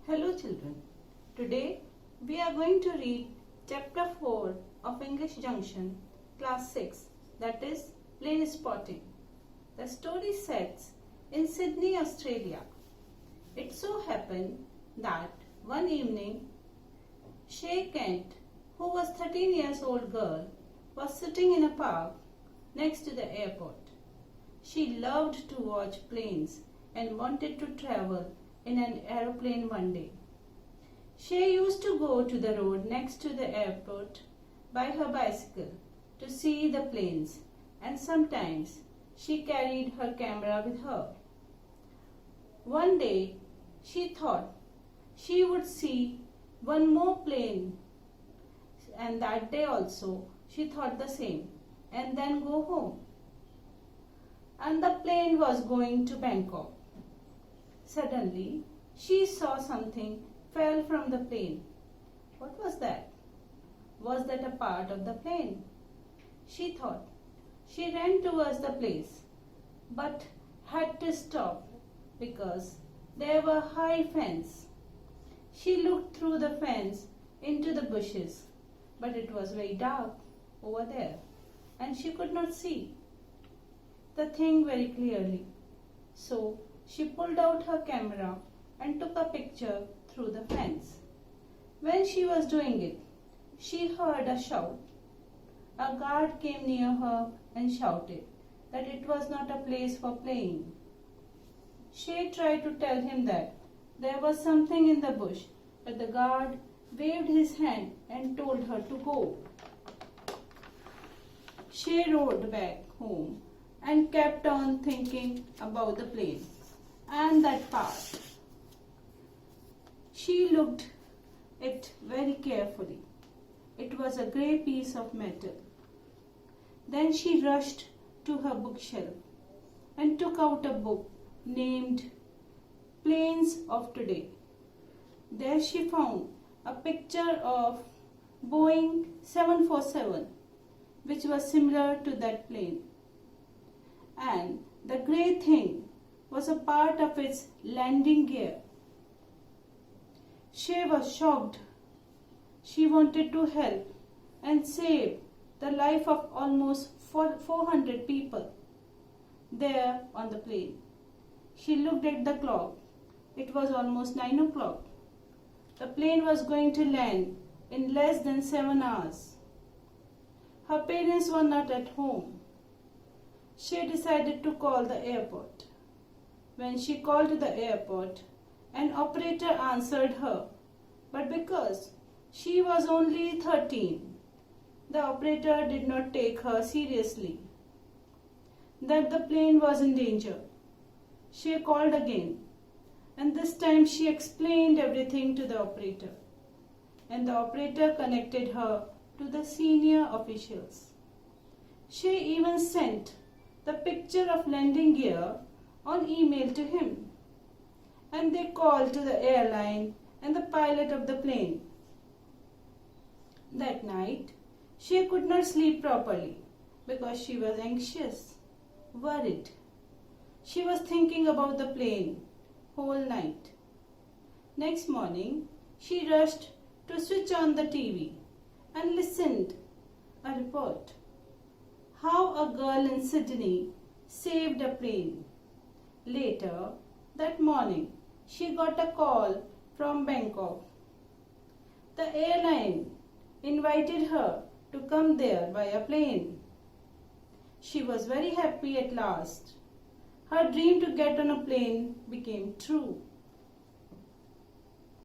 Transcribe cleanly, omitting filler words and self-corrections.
Hello children, today we are going to read chapter 4 of English Junction Class 6, that is plane spotting. The story sets in Sydney, Australia. It so happened that one evening Shay Kent, who was 13 years old girl, was sitting in a park next to the airport. She loved to watch planes and wanted to travel in an aeroplane one day. Shay used to go to the road next to the airport by her bicycle to see the planes, and sometimes she carried her camera with her. One day she thought she would see one more plane, and that day also she thought the same, and then go home. And the plane was going to Bangkok. Suddenly, she saw something fell from the plane. What was that? Was that a part of the plane? She thought. She ran towards the place, but had to stop because there were high fence. She looked through the fence into the bushes, but it was very dark over there, and she could not see the thing very clearly. So she pulled out her camera and took a picture through the fence. When she was doing it, she heard a shout. A guard came near her and shouted that it was not a place for playing. She tried to tell him that there was something in the bush, but the guard waved his hand and told her to go. She rode back home and kept on thinking about the plane and that part. She looked it very carefully. It was a grey piece of metal. Then she rushed to her bookshelf and took out a book named Planes of Today. There she found a picture of Boeing 747, which was similar to that plane. And the grey thing was a part of its landing gear. She was shocked. She wanted to help and save the life of almost 400 people there on the plane. She looked at the clock. It was almost 9 o'clock. The plane was going to land in less than 7 hours. Her parents were not at home. She decided to call the airport. When she called to the airport, an operator answered her, but because she was only 13, the operator did not take her seriously. That the plane was in danger. She called again, and this time she explained everything to the operator, and the operator connected her to the senior officials. She even sent the picture of landing gear on email to him, and they called to the airline and the pilot of the plane. That night, she could not sleep properly because she was anxious, worried. She was thinking about the plane whole night. Next morning, she rushed to switch on the TV and listened a report. How a girl in Sydney saved a plane. Later that morning, she got a call from Bangkok. The airline invited her to come there by a plane. She was very happy at last. Her dream to get on a plane became true.